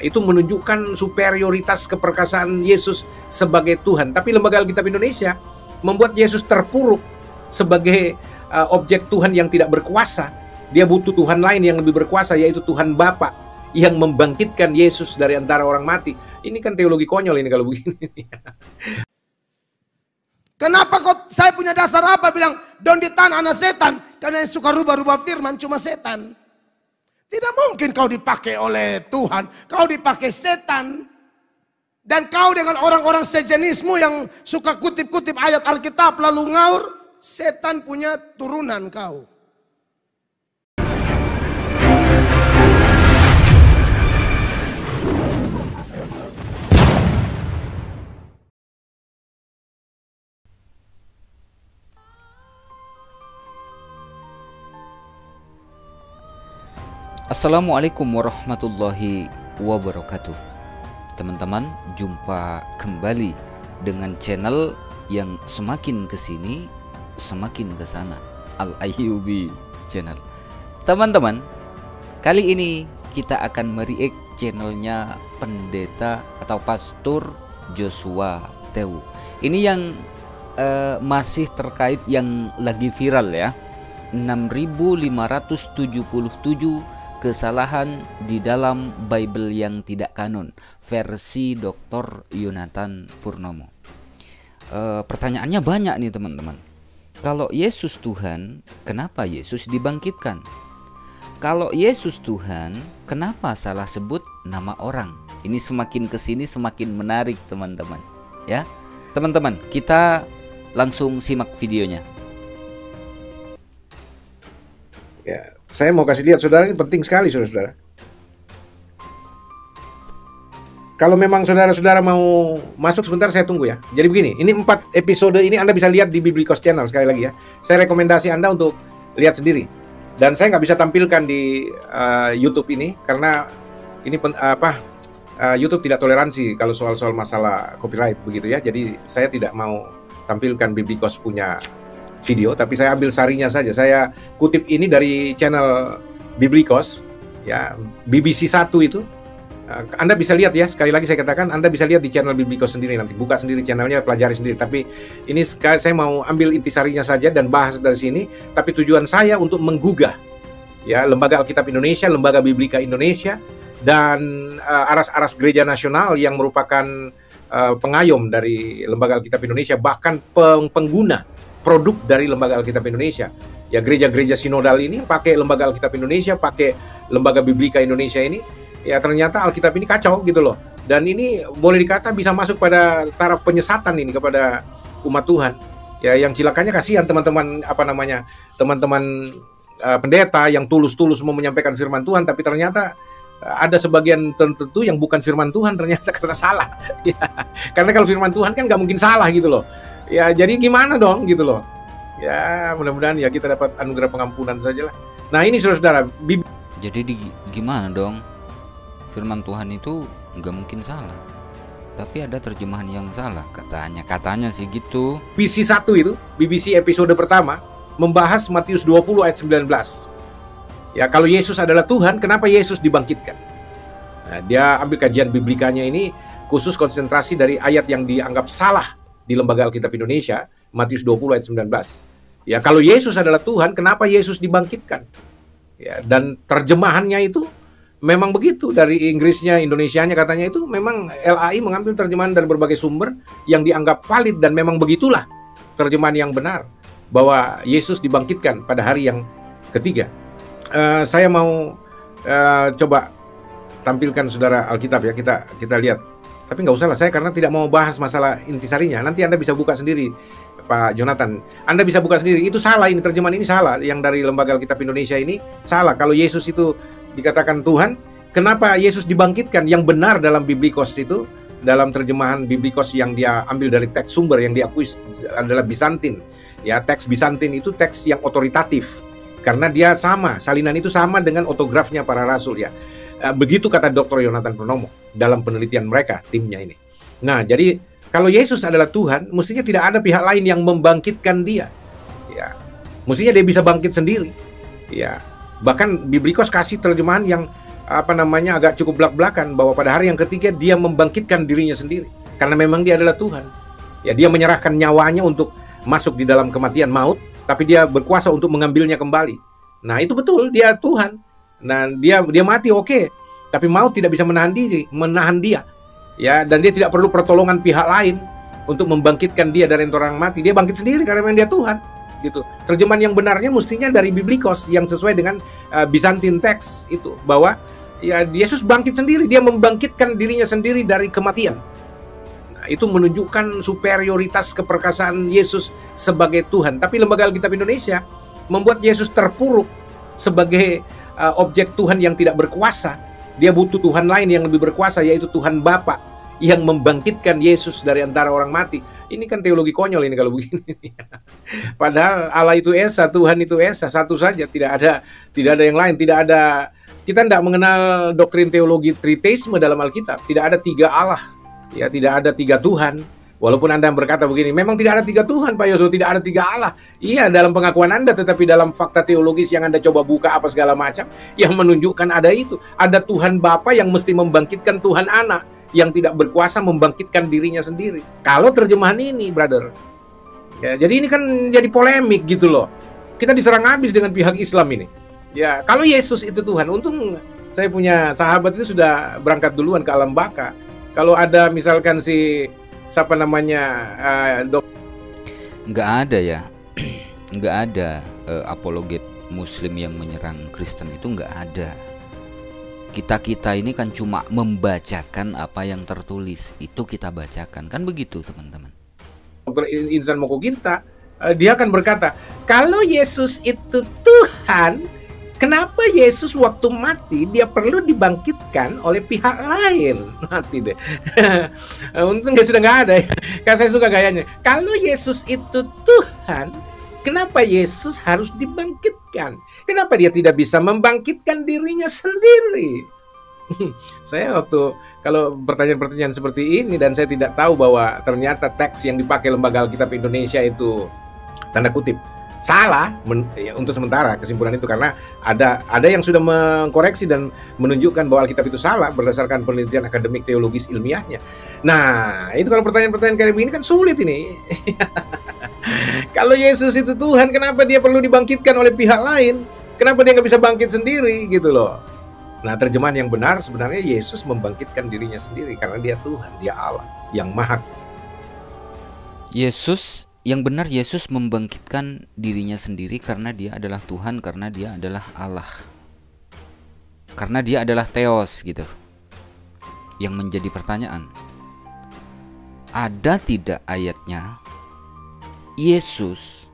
Itu menunjukkan superioritas keperkasaan Yesus sebagai Tuhan. Tapi Lembaga Alkitab Indonesia membuat Yesus terpuruk sebagai objek Tuhan yang tidak berkuasa. Dia butuh Tuhan lain yang lebih berkuasa, yaitu Tuhan Bapa yang membangkitkan Yesus dari antara orang mati. Ini kan teologi konyol ini kalau begini. Kenapa kok saya punya dasar apa bilang don't ditahan anak setan? Karena yang suka rubah-rubah firman cuma setan. Tidak mungkin kau dipakai oleh Tuhan, kau dipakai setan. Dan kau dengan orang-orang sejenismu yang suka kutip-kutip ayat Alkitab lalu ngaur, setan punya turunan kau. Assalamualaikum warahmatullahi wabarakatuh. Teman-teman, jumpa kembali dengan channel yang semakin kesini semakin kesana, Al-Ayyubi Channel. Teman-teman, kali ini kita akan mereact channelnya pendeta atau pastor Joshua Tewu. Ini yang masih terkait yang lagi viral ya, 6.577 kesalahan di dalam Bible yang tidak kanon versi Dr. Yonatan Purnomo. Pertanyaannya banyak nih teman-teman. Kalau Yesus Tuhan, kenapa Yesus dibangkitkan? Kalau Yesus Tuhan, kenapa salah sebut nama orang? Ini semakin kesini semakin menarik teman-teman. Ya, teman-teman, kita langsung simak videonya. Ya, saya mau kasih lihat saudara, ini penting sekali saudara-saudara. Kalau memang saudara-saudara mau masuk sebentar, saya tunggu ya. Jadi begini, ini 4 episode ini Anda bisa lihat di Biblikos Channel sekali lagi ya. Saya rekomendasi Anda untuk lihat sendiri. Dan saya nggak bisa tampilkan di YouTube ini karena ini YouTube tidak toleransi kalau soal-soal masalah copyright begitu ya. Jadi saya tidak mau tampilkan Biblikos punya video, tapi saya ambil sarinya saja. Saya kutip ini dari channel Biblikos ya, BBC 1 itu. Anda bisa lihat ya, sekali lagi saya katakan Anda bisa lihat di channel Biblikos sendiri, nanti buka sendiri channelnya, pelajari sendiri. Tapi ini saya mau ambil intisarinya saja dan bahas dari sini, tapi tujuan saya untuk menggugah ya Lembaga Alkitab Indonesia, Lembaga Biblika Indonesia, dan aras-aras gereja nasional yang merupakan pengayom dari Lembaga Alkitab Indonesia, bahkan pengguna produk dari Lembaga Alkitab Indonesia. Ya, gereja-gereja sinodal ini pakai Lembaga Alkitab Indonesia, pakai Lembaga Biblika Indonesia ini. Ya, ternyata Alkitab ini kacau gitu loh. Dan ini boleh dikata bisa masuk pada taraf penyesatan ini kepada umat Tuhan. Ya, yang cilakanya kasihan teman-teman teman-teman pendeta yang tulus-tulus mau menyampaikan firman Tuhan, tapi ternyata ada sebagian tertentu yang bukan firman Tuhan ternyata karena salah. Ya, karena kalau firman Tuhan kan nggak mungkin salah gitu loh. Ya, jadi gimana dong gitu loh. Ya, mudah-mudahan ya kita dapat anugerah pengampunan saja lah. Nah, ini saudara-saudara. Jadi gimana dong? Firman Tuhan itu nggak mungkin salah. Tapi ada terjemahan yang salah katanya sih gitu. BBC 1 itu, BBC episode pertama membahas Matius 20 ayat 19. Ya, kalau Yesus adalah Tuhan, kenapa Yesus dibangkitkan? Nah, dia ambil kajian biblikanya ini khusus konsentrasi dari ayat yang dianggap salah di Lembaga Alkitab Indonesia, Matius 20 ayat 19. Ya, kalau Yesus adalah Tuhan, kenapa Yesus dibangkitkan? Ya, dan terjemahannya itu memang begitu, dari Inggrisnya, Indonesianya katanya itu memang LAI mengambil terjemahan dari berbagai sumber yang dianggap valid, dan memang begitulah terjemahan yang benar bahwa Yesus dibangkitkan pada hari yang ketiga. Saya mau coba tampilkan saudara Alkitab ya, kita lihat. Tapi nggak usah lah, saya karena tidak mau bahas masalah intisarinya. Nanti Anda bisa buka sendiri, Pak Jonathan. Anda bisa buka sendiri. Itu salah, ini terjemahan ini salah. Yang dari Lembaga Alkitab Indonesia ini salah. Kalau Yesus itu dikatakan Tuhan, kenapa Yesus dibangkitkan? Yang benar dalam Biblikos itu, dalam terjemahan Biblikos yang dia ambil dari teks sumber yang diakui adalah Bizantin. Ya, teks Bizantin itu teks yang otoritatif. Karena dia sama, salinan itu sama dengan otografnya para rasul ya. Begitu kata Dr. Yonatan Purnomo dalam penelitian mereka, timnya ini. Nah, jadi kalau Yesus adalah Tuhan, mestinya tidak ada pihak lain yang membangkitkan dia. Ya, mestinya dia bisa bangkit sendiri. Ya, bahkan Biblikos kasih terjemahan yang agak cukup belak-belakan bahwa pada hari yang ketiga dia membangkitkan dirinya sendiri karena memang dia adalah Tuhan. Ya, dia menyerahkan nyawanya untuk masuk di dalam kematian maut, tapi dia berkuasa untuk mengambilnya kembali. Nah, itu betul, dia Tuhan. Nah, dia mati oke, tapi maut tidak bisa menahan dia. Ya, dan dia tidak perlu pertolongan pihak lain untuk membangkitkan dia dari orang mati. Dia bangkit sendiri karena memang dia Tuhan. Gitu. Terjemahan yang benarnya mestinya dari Biblikos yang sesuai dengan Byzantine text itu, bahwa ya Yesus bangkit sendiri, dia membangkitkan dirinya sendiri dari kematian. Itu menunjukkan superioritas keperkasaan Yesus sebagai Tuhan. Tapi Lembaga Alkitab Indonesia membuat Yesus terpuruk sebagai objek Tuhan yang tidak berkuasa. Dia butuh Tuhan lain yang lebih berkuasa, yaitu Tuhan Bapa yang membangkitkan Yesus dari antara orang mati. Ini kan teologi konyol ini kalau begini. Padahal Allah itu Esa, Tuhan itu Esa, satu saja, tidak ada yang lain, kita tidak mengenal doktrin teologi triteisme dalam Alkitab. Tidak ada tiga Allah. Ya, tidak ada tiga Tuhan. Walaupun Anda berkata begini, memang tidak ada tiga Tuhan, Pak Yoso, tidak ada tiga Allah. Iya, dalam pengakuan Anda, tetapi dalam fakta teologis yang Anda coba buka apa segala macam, yang menunjukkan ada itu. Ada Tuhan Bapa yang mesti membangkitkan Tuhan Anak, yang tidak berkuasa membangkitkan dirinya sendiri. Kalau terjemahan ini, brother. Ya, jadi ini kan jadi polemik gitu loh. Kita diserang habis dengan pihak Islam ini. Ya, kalau Yesus itu Tuhan, untung saya punya sahabat itu sudah berangkat duluan ke alam baka. Kalau ada misalkan nggak ada ya, nggak ada apologet Muslim yang menyerang Kristen, itu nggak ada. Kita ini kan cuma membacakan apa yang tertulis, itu kita bacakan, kan begitu teman-teman. Dr. Insan Mokoginta, dia akan berkata, kalau Yesus itu Tuhan, kenapa Yesus waktu mati dia perlu dibangkitkan oleh pihak lain? Mati deh. Untung sudah nggak ada ya. Karena saya suka gayanya. Kalau Yesus itu Tuhan, kenapa Yesus harus dibangkitkan? Kenapa dia tidak bisa membangkitkan dirinya sendiri? Saya kalau pertanyaan-pertanyaan seperti ini dan saya tidak tahu bahwa ternyata teks yang dipakai Lembaga Alkitab Indonesia itu tanda kutip salah untuk sementara kesimpulan itu, karena ada yang sudah mengkoreksi dan menunjukkan bahwa Alkitab itu salah berdasarkan penelitian akademik teologis ilmiahnya. Nah, itu kalau pertanyaan-pertanyaan kayak begini kan sulit ini. Kalau Yesus itu Tuhan, kenapa dia perlu dibangkitkan oleh pihak lain? Kenapa dia nggak bisa bangkit sendiri gitu loh? Nah, terjemahan yang benar sebenarnya Yesus membangkitkan dirinya sendiri karena dia Tuhan, dia Allah yang maha. Yang benar Yesus membangkitkan dirinya sendiri karena dia adalah Tuhan, karena dia adalah Allah, karena dia adalah Theos gitu. Yang menjadi pertanyaan, ada tidak ayatnya Yesus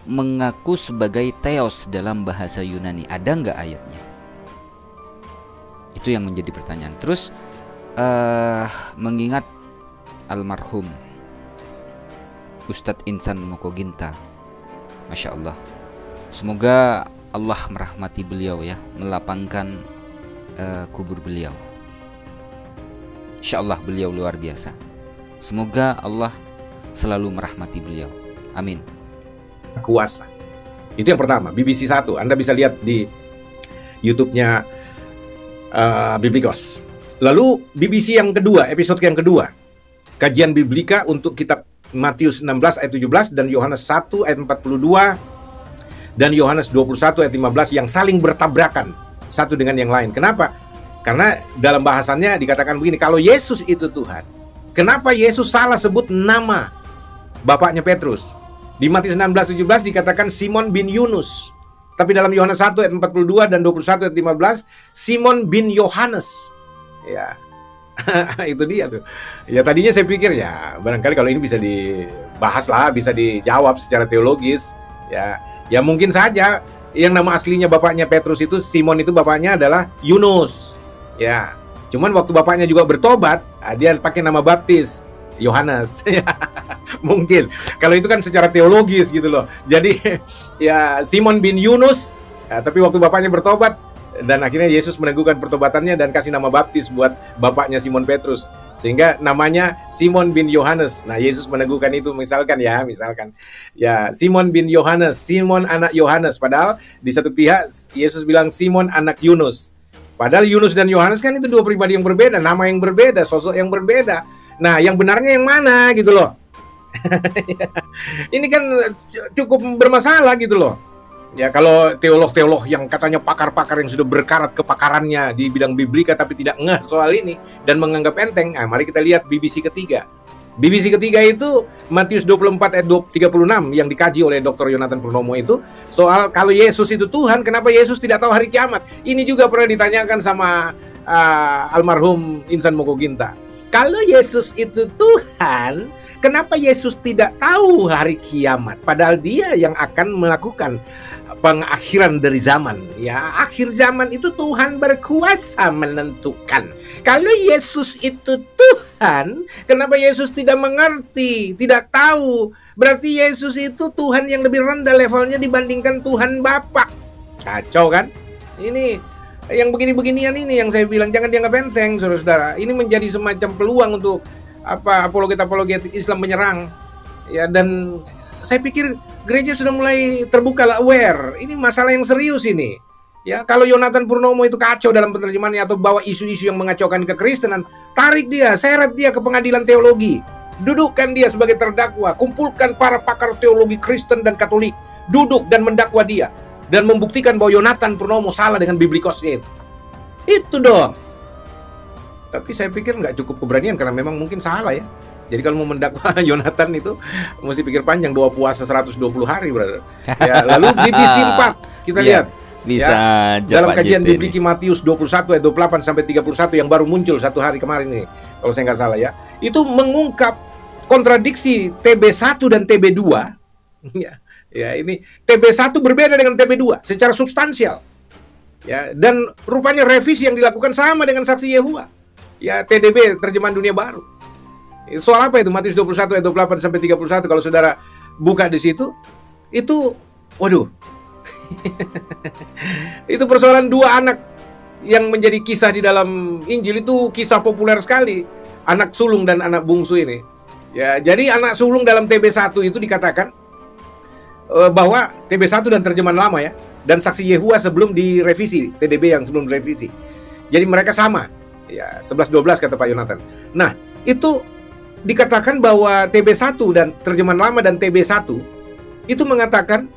mengaku sebagai Theos dalam bahasa Yunani? Ada nggak ayatnya? Itu yang menjadi pertanyaan. Terus mengingat almarhum Ustadz Insan Mokoginta, Masya Allah, semoga Allah merahmati beliau ya, melapangkan kubur beliau. Insya Allah beliau luar biasa. Semoga Allah selalu merahmati beliau. Amin. Kuasa. Itu yang pertama, BBC 1. Anda bisa lihat di YouTube-nya Biblikos. Lalu BBC yang kedua, episode yang kedua, kajian Biblika untuk kitab Matius 16 ayat 17 dan Yohanes 1 ayat 42 dan Yohanes 21 ayat 15 yang saling bertabrakan satu dengan yang lain. Kenapa? Karena dalam bahasannya dikatakan begini, kalau Yesus itu Tuhan, kenapa Yesus salah sebut nama bapaknya Petrus? Di Matius 16:17 dikatakan Simon bin Yunus. Tapi dalam Yohanes 1 ayat 42 dan 21 ayat 15 Simon bin Yohanes. Ya. Itu dia tuh. Ya tadinya saya pikir ya barangkali kalau ini bisa dibahas lah, bisa dijawab secara teologis. Ya mungkin saja yang nama aslinya bapaknya Petrus itu, Simon itu bapaknya adalah Yunus. Ya. Cuman waktu bapaknya juga bertobat, dia pakai nama baptis Yohanes. Mungkin. Kalau itu kan secara teologis gitu loh. Jadi ya Simon bin Yunus, ya, tapi waktu bapaknya bertobat dan akhirnya Yesus meneguhkan pertobatannya dan kasih nama baptis buat bapaknya Simon Petrus, sehingga namanya Simon bin Yohanes. Nah, Yesus meneguhkan itu misalkan ya Simon bin Yohanes, Simon anak Yohanes, padahal di satu pihak Yesus bilang Simon anak Yunus. Padahal Yunus dan Yohanes kan itu dua pribadi yang berbeda, nama yang berbeda, sosok yang berbeda. Nah, yang benarnya yang mana gitu loh. Ini kan cukup bermasalah gitu loh. Ya, kalau teolog-teolog yang katanya pakar-pakar yang sudah berkarat kepakarannya di bidang biblika tapi tidak ngeh soal ini dan menganggap enteng, nah, mari kita lihat BBC ketiga. BBC ketiga itu Matius 24 ayat 36 yang dikaji oleh Dr. Yonatan Purnomo itu soal kalau Yesus itu Tuhan, kenapa Yesus tidak tahu hari kiamat? Ini juga pernah ditanyakan sama almarhum Insan Mokoginta. Kalau Yesus itu Tuhan, kenapa Yesus tidak tahu hari kiamat? Padahal dia yang akan melakukan pengakhiran dari zaman. Ya, akhir zaman itu Tuhan berkuasa menentukan. Kalau Yesus itu Tuhan, kenapa Yesus tidak mengerti, tidak tahu? Berarti Yesus itu Tuhan yang lebih rendah levelnya dibandingkan Tuhan Bapa. Kacau kan? Ini yang begini-beginian ini yang saya bilang jangan dianggap enteng, saudara-saudara. Ini menjadi semacam peluang untuk apologet Islam menyerang. Ya, dan saya pikir gereja sudah mulai terbuka lah, aware. Ini masalah yang serius ini. Ya, kalau Yonatan Purnomo itu kacau dalam penerjemahannya atau bawa isu-isu yang mengacaukan kekristenan, tarik dia, seret dia ke pengadilan teologi. Dudukkan dia sebagai terdakwa, kumpulkan para pakar teologi Kristen dan Katolik, duduk dan mendakwa dia dan membuktikan bahwa Yonatan Purnomo salah dengan biblikosnya itu. Itu dong. Tapi saya pikir nggak cukup keberanian karena memang mungkin salah ya. Jadi kalau mau mendakwa Yonatan itu mesti pikir panjang, doa puasa 120 hari, brother. Ya, lalu BBC 4 kita lihat. Bisa ya, dalam kajian bibliki Matius 21 ayat 28 sampai 31 yang baru muncul satu hari kemarin ini, kalau saya nggak salah ya. Itu mengungkap kontradiksi TB1 dan TB2. Ya, ini TB1 berbeda dengan TB2 secara substansial. Ya, dan rupanya revisi yang dilakukan sama dengan saksi Yehova. Ya, TDB terjemahan dunia baru. Soal apa itu? Matius 21 ayat 28 sampai 31 kalau saudara buka di situ, itu waduh. Itu persoalan dua anak yang menjadi kisah di dalam Injil, itu kisah populer sekali. Anak sulung dan anak bungsu ini. Ya, jadi anak sulung dalam TB1 itu dikatakan bahwa TB1 dan terjemahan lama ya, dan saksi Yehova sebelum direvisi, TDB yang sebelum direvisi. Jadi mereka sama. Ya, 11-12 kata Pak Yonatan. Nah, itu dikatakan bahwa TB1 dan terjemahan lama dan TB1 itu mengatakan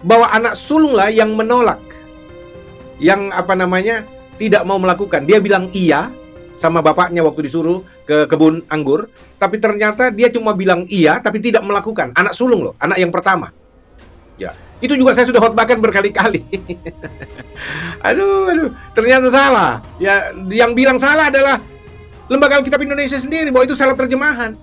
bahwa anak sulung lah yang menolak, yang tidak mau melakukan. Dia bilang iya sama bapaknya waktu disuruh ke kebun anggur, tapi ternyata dia cuma bilang iya tapi tidak melakukan. Anak sulung loh, anak yang pertama. Ya, itu juga saya sudah khotbahkan berkali-kali. aduh, ternyata salah. Ya, yang bilang salah adalah Lembaga Alkitab Indonesia sendiri, bahwa itu salah terjemahan.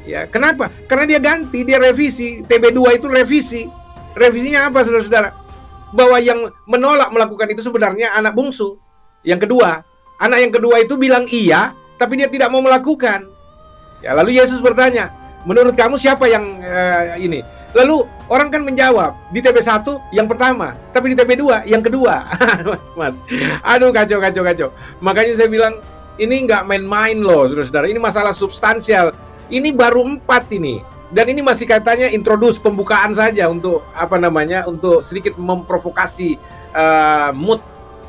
Ya, kenapa? Karena dia ganti, dia revisi. TB2 itu revisi. Revisinya apa, saudara-saudara? Bahwa yang menolak melakukan itu sebenarnya anak bungsu. Yang kedua, anak yang kedua itu bilang iya, tapi dia tidak mau melakukan. Ya, lalu Yesus bertanya, menurut kamu siapa yang ini? Lalu orang kan menjawab, di TB1 yang pertama, tapi di TB2 yang kedua. Aduh, kacau. Makanya saya bilang, ini nggak main-main loh, saudara-saudara. Ini masalah substansial. Ini baru 4 ini. Dan ini masih katanya introduce, pembukaan saja untuk untuk sedikit memprovokasi mood,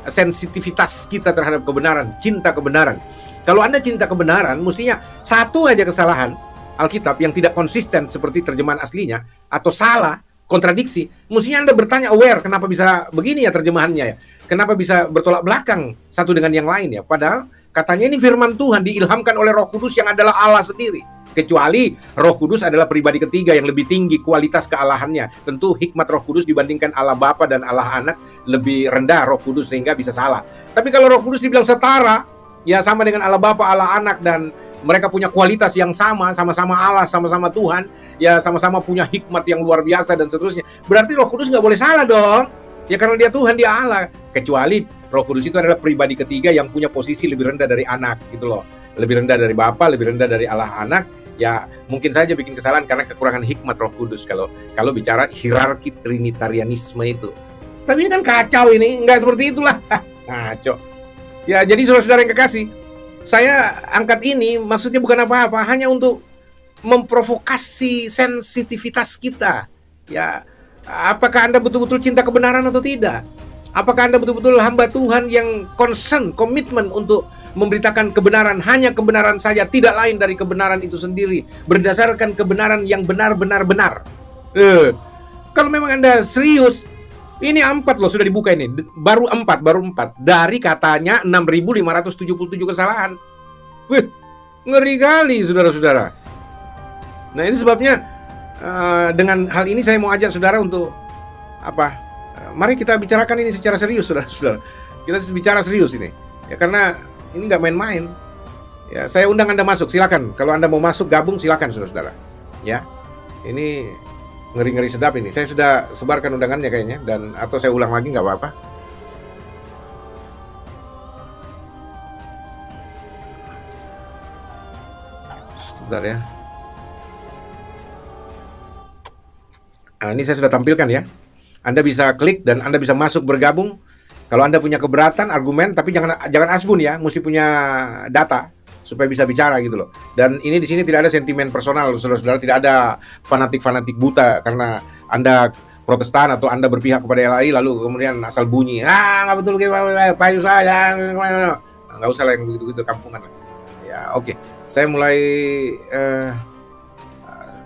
sensitivitas kita terhadap kebenaran, cinta kebenaran. Kalau Anda cinta kebenaran, mestinya satu aja kesalahan Alkitab yang tidak konsisten seperti terjemahan aslinya atau salah, kontradiksi, mestinya Anda bertanya, aware, kenapa bisa begini ya terjemahannya ya? Kenapa bisa bertolak belakang satu dengan yang lain ya? Padahal katanya ini firman Tuhan diilhamkan oleh Roh Kudus yang adalah Allah sendiri. Kecuali Roh Kudus adalah pribadi ketiga yang lebih tinggi kualitas kealahannya. Tentu hikmat Roh Kudus dibandingkan Allah Bapa dan Allah Anak lebih rendah Roh Kudus sehingga bisa salah. Tapi kalau Roh Kudus dibilang setara, ya sama dengan Allah Bapa, Allah Anak, dan mereka punya kualitas yang sama, sama-sama Allah, sama-sama Tuhan, ya sama-sama punya hikmat yang luar biasa dan seterusnya. Berarti Roh Kudus nggak boleh salah dong. Ya karena dia Tuhan, dia Allah. Kecuali Roh Kudus itu adalah pribadi ketiga yang punya posisi lebih rendah dari Anak gitu loh. Lebih rendah dari Bapa, lebih rendah dari Allah Anak. Ya mungkin saja bikin kesalahan karena kekurangan hikmat Roh Kudus kalau bicara hierarki trinitarianisme itu. Tapi ini kan kacau ini, nggak seperti itulah. Kacau. Ya jadi saudara-saudara yang kekasih, saya angkat ini maksudnya bukan apa-apa, hanya untuk memprovokasi sensitivitas kita. Ya, apakah Anda betul-betul cinta kebenaran atau tidak? Apakah Anda betul-betul hamba Tuhan yang concern, komitmen untuk memberitakan kebenaran, hanya kebenaran saja, tidak lain dari kebenaran itu sendiri, berdasarkan kebenaran yang benar-benar benar. Kalau memang Anda serius, ini 4 loh sudah dibuka ini, baru 4 dari katanya 6.577 kesalahan. Wih, ngeri kali saudara-saudara. Nah ini sebabnya dengan hal ini saya mau ajak saudara untuk apa? Mari kita bicarakan ini secara serius, saudara-saudara. Kita bicara serius ini, ya karena ini nggak main-main. Ya, saya undang Anda masuk, silakan. Kalau Anda mau masuk gabung, silakan, saudara-saudara. Ya, ini ngeri-ngeri sedap ini. Saya sudah sebarkan undangannya kayaknya, dan atau saya ulang lagi nggak apa-apa. Sebentar ya. Nah, ini saya sudah tampilkan ya. Anda bisa klik dan Anda bisa masuk bergabung. Kalau Anda punya keberatan, argumen, tapi jangan asbun ya, mesti punya data supaya bisa bicara gitu loh. Dan ini di sini tidak ada sentimen personal, saudara-saudara, tidak ada fanatik-fanatik buta karena Anda Protestan atau Anda berpihak kepada LAI lalu kemudian asal bunyi, nggak betul Pak Yus saya, nggak usah lah yang begitu-begitu kampungan. Ya oke. Saya mulai,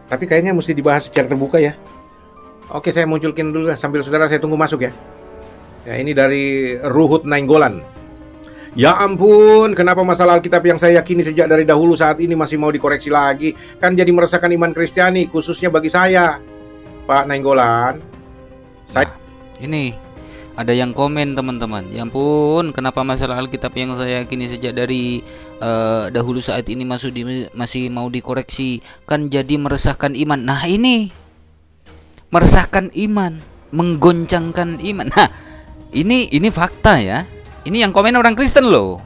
tapi kayaknya mesti dibahas secara terbuka ya. Oke, saya munculkan dulu lah sambil saudara saya tunggu masuk ya. Ya, ini dari Ruhut Nainggolan. Ya ampun, kenapa masalah Alkitab yang saya yakini sejak dari dahulu saat ini masih mau dikoreksi lagi? Kan jadi meresahkan iman Kristiani, khususnya bagi saya, Pak Nainggolan. Saya... Nah, ini ada yang komen teman-teman. Ya ampun, kenapa masalah Alkitab yang saya yakini sejak dari dahulu saat ini masih mau dikoreksi? Kan jadi meresahkan iman. Nah ini meresahkan iman, menggoncangkan iman. Nah, ini fakta ya. Ini yang komen orang Kristen loh.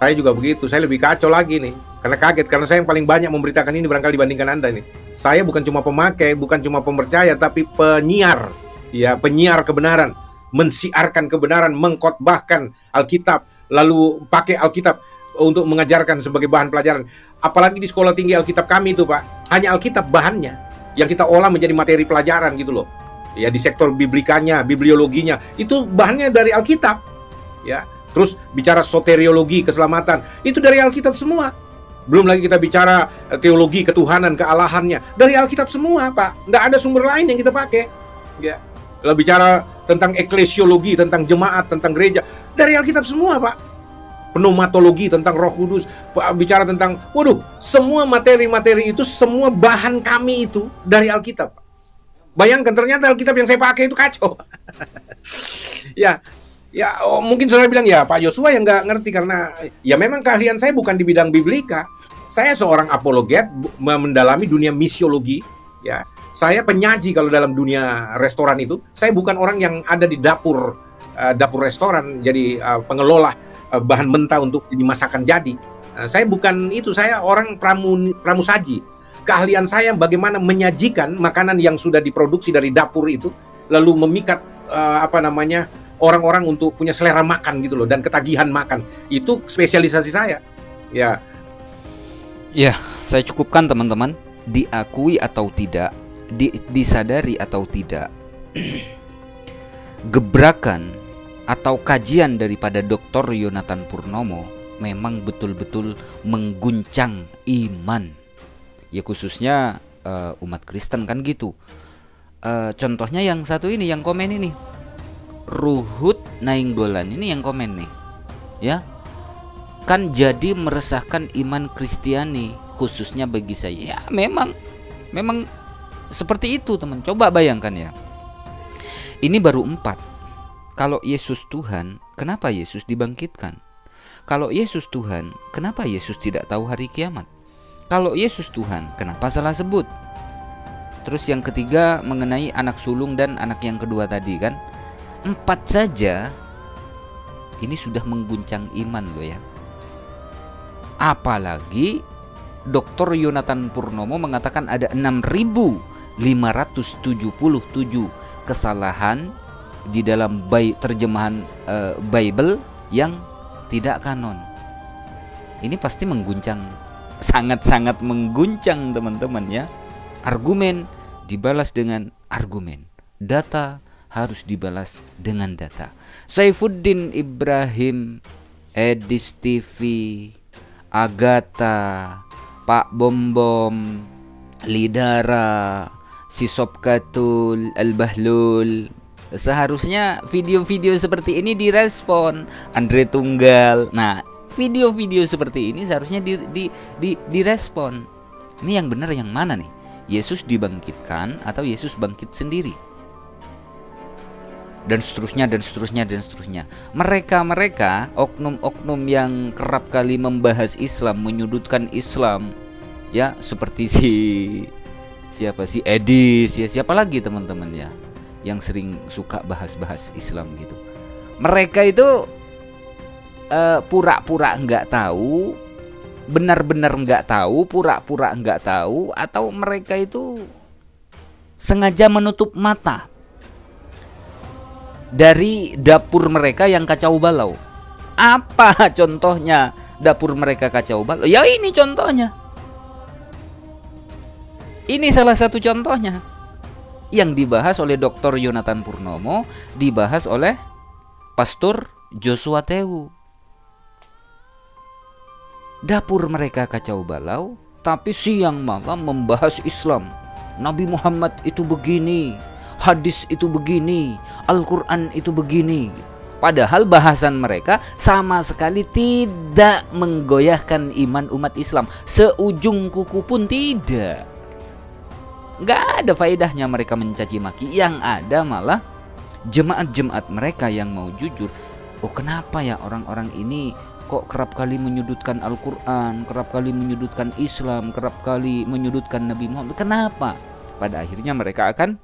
Saya juga begitu. Saya lebih kacau lagi nih. Karena kaget, karena saya yang paling banyak memberitakan ini barangkali dibandingkan Anda nih. Saya bukan cuma pemakai, bukan cuma pemercaya, tapi penyiar. Ya, penyiar kebenaran, mensiarkan kebenaran, mengkhotbahkan Alkitab, lalu pakai Alkitab untuk mengajarkan sebagai bahan pelajaran. Apalagi di sekolah tinggi Alkitab kami itu, Pak, hanya Alkitab bahannya yang kita olah menjadi materi pelajaran gitu loh. Ya, di sektor biblikanya, bibliologinya, itu bahannya dari Alkitab. Ya, terus bicara soteriologi, keselamatan, itu dari Alkitab semua. Belum lagi kita bicara teologi ketuhanan, kealahannya, dari Alkitab semua, Pak. Nggak ada sumber lain yang kita pakai. Ya. Lalu bicara tentang eklesiologi, tentang jemaat, tentang gereja, dari Alkitab semua, Pak. Pneumatologi tentang Roh Kudus, bicara tentang, waduh, semua materi-materi itu, semua bahan kami itu dari Alkitab. Bayangkan ternyata Alkitab yang saya pakai itu kacau. Ya, mungkin saudara bilang ya Pak Yosua yang nggak ngerti karena ya memang keahlian saya bukan di bidang biblika. Saya seorang apologet, mendalami dunia misiologi. Ya, saya penyaji kalau dalam dunia restoran itu. Saya bukan orang yang ada di dapur restoran, jadi pengelola bahan mentah untuk dimasakan jadi. Saya bukan itu, saya orang pramusaji. Keahlian saya bagaimana menyajikan makanan yang sudah diproduksi dari dapur itu, lalu memikat orang-orang untuk punya selera makan gitu loh, dan ketagihan makan. Itu spesialisasi saya. Ya. Ya, saya cukupkan teman-teman. Diakui atau tidak, disadari atau tidak, gebrakan atau kajian daripada Dr. Yonatan Purnomo memang betul-betul mengguncang iman. Ya khususnya umat Kristen kan gitu. Contohnya yang satu ini, yang komen ini, Ruhut Nainggolan ini yang komen nih. Ya. Kan jadi meresahkan iman Kristiani khususnya bagi saya. Ya memang seperti itu teman. Coba bayangkan ya. Ini baru 4. Kalau Yesus Tuhan, kenapa Yesus dibangkitkan? Kalau Yesus Tuhan, kenapa Yesus tidak tahu hari kiamat? Kalau Yesus Tuhan, kenapa salah sebut? Terus yang ketiga mengenai anak sulung dan anak yang kedua tadi kan. 4 saja ini sudah mengguncang iman loh ya. Apalagi Dr. Yonatan Purnomo mengatakan ada 6.577 kesalahan di dalam terjemahan Bible yang tidak kanon. Ini pasti mengguncang, sangat-sangat mengguncang teman-teman ya. Argumen dibalas dengan argumen, data harus dibalas dengan data. Saifuddin Ibrahim, Edis TV, Agatha, Pak Bombom, Lidara, si Sopkatul, Al-Bahlul. Seharusnya video-video seperti ini direspon. Andre Tunggal. Nah, video-video seperti ini seharusnya direspon. Ini yang benar yang mana nih? Yesus dibangkitkan atau Yesus bangkit sendiri? Dan seterusnya, dan seterusnya, dan seterusnya. Mereka oknum-oknum yang kerap kali membahas Islam, menyudutkan Islam, ya, seperti siapa sih, Edis, ya, siapa lagi teman-teman ya, yang sering suka bahas-bahas Islam gitu. Mereka itu pura-pura nggak tahu, benar-benar nggak tahu, pura-pura nggak tahu, atau mereka itu sengaja menutup mata dari dapur mereka yang kacau balau. Apa contohnya dapur mereka kacau balau? Ya ini contohnya. Ini salah satu contohnya. Yang dibahas oleh Dr. Yonatan Purnomo, dibahas oleh Pastor Joshua Tewu. Dapur mereka kacau balau, tapi siang malam membahas Islam. Nabi Muhammad itu begini, hadis itu begini, Al-Quran itu begini. Padahal bahasan mereka sama sekali tidak menggoyahkan iman umat Islam. Seujung kuku pun tidak. Gak ada faedahnya mereka mencaci maki. Yang ada malah jemaat-jemaat mereka yang mau jujur. Oh, kenapa ya orang-orang ini kok kerap kali menyudutkan Al-Quran, kerap kali menyudutkan Islam, kerap kali menyudutkan Nabi Muhammad? Kenapa? Pada akhirnya mereka akan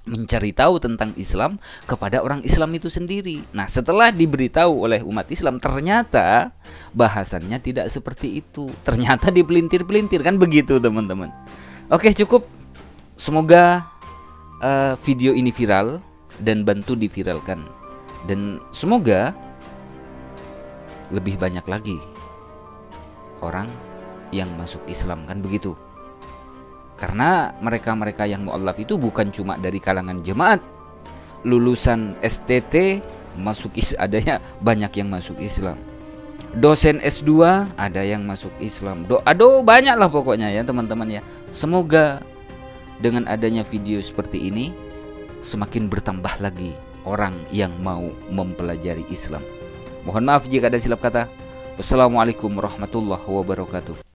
mencari tahu tentang Islam kepada orang Islam itu sendiri. Nah, setelah diberitahu oleh umat Islam, ternyata bahasannya tidak seperti itu. Ternyata dipelintir-pelintir, kan begitu teman-teman. Oke, cukup. Semoga video ini viral dan bantu diviralkan. Dan semoga lebih banyak lagi orang yang masuk Islam, kan begitu. Karena mereka-mereka yang mu'allaf itu bukan cuma dari kalangan jemaat. Lulusan STT masuk adanya banyak yang masuk Islam. Dosen S2 ada yang masuk Islam. Aduh, banyak lah pokoknya ya teman-teman ya. Semoga dengan adanya video seperti ini semakin bertambah lagi orang yang mau mempelajari Islam. Mohon maaf jika ada silap kata. Wassalamualaikum warahmatullahi wabarakatuh.